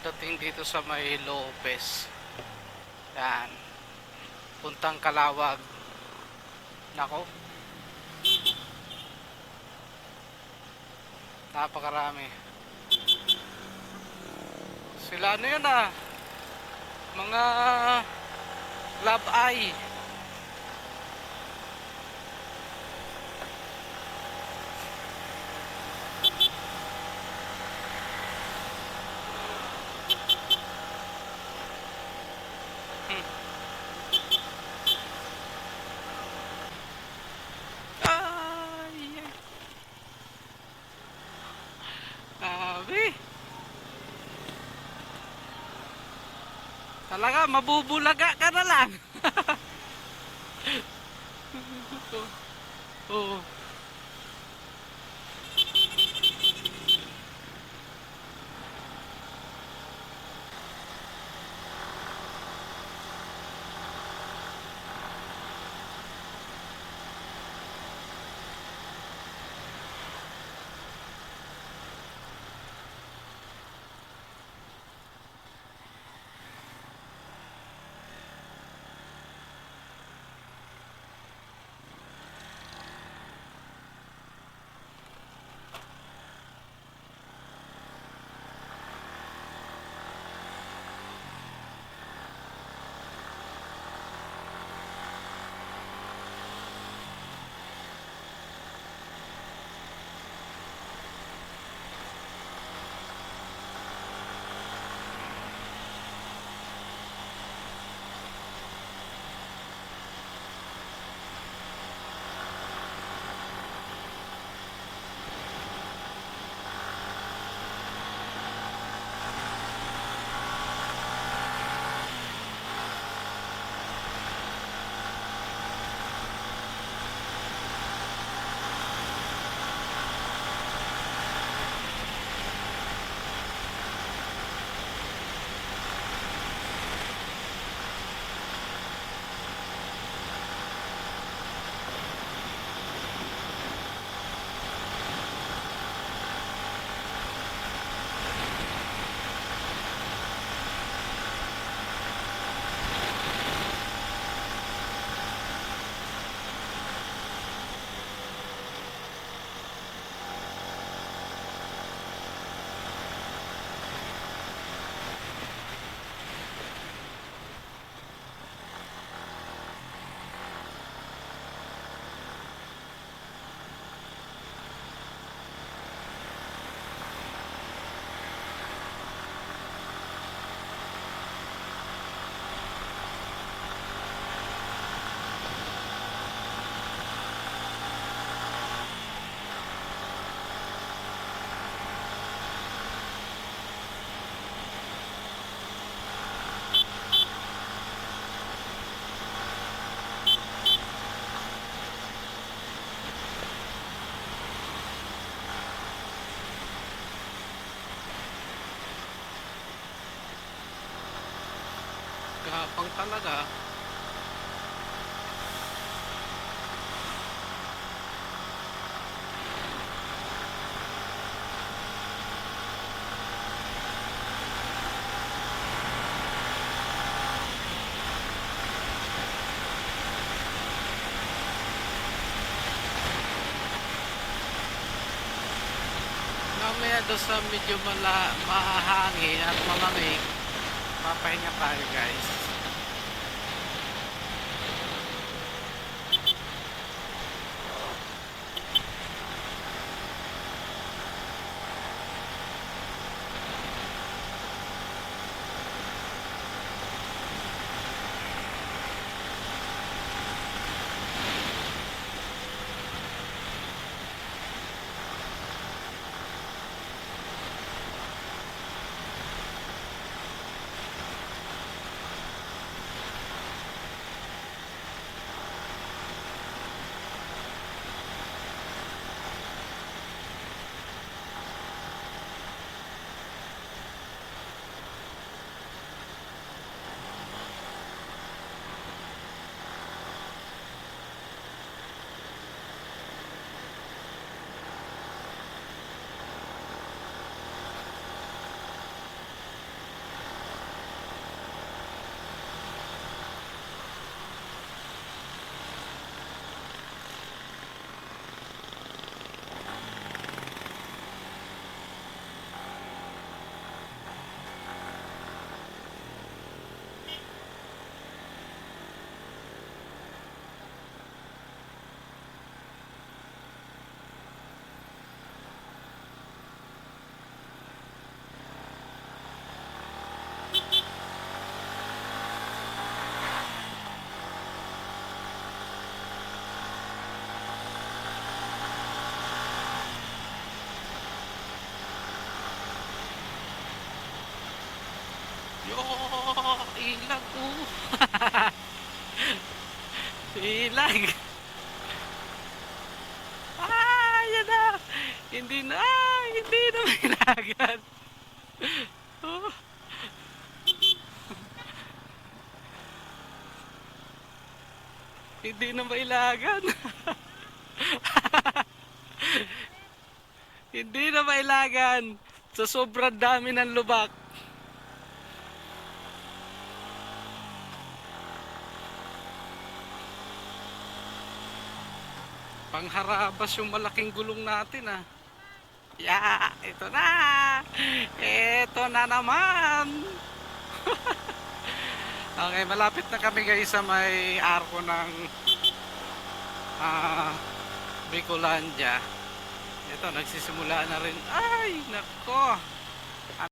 dating dito sa may Lopez. Yan. Puntang Kalawag. Nako. Napakarami. Sila ano yun mga love eye. Ay, grabe. Talaga, mabubulaga ka na lang. Oo. Gapang talaga. Mamaya doon sa medyo mahahangin at malamig, papahinga tayo guys. Yo, ilag ilag. Yan na. Hindi na may ilagan. Oh, hindi na mailagan. Hindi na mailagan. Sa sobrang dami ng lubak. Pangharabas yung malaking gulong natin ah. Ito na. Ito na naman. Okay, malapit na kami guys sa may arko ng Bicolandia. Ito, nagsisimula na rin. Ay, nako.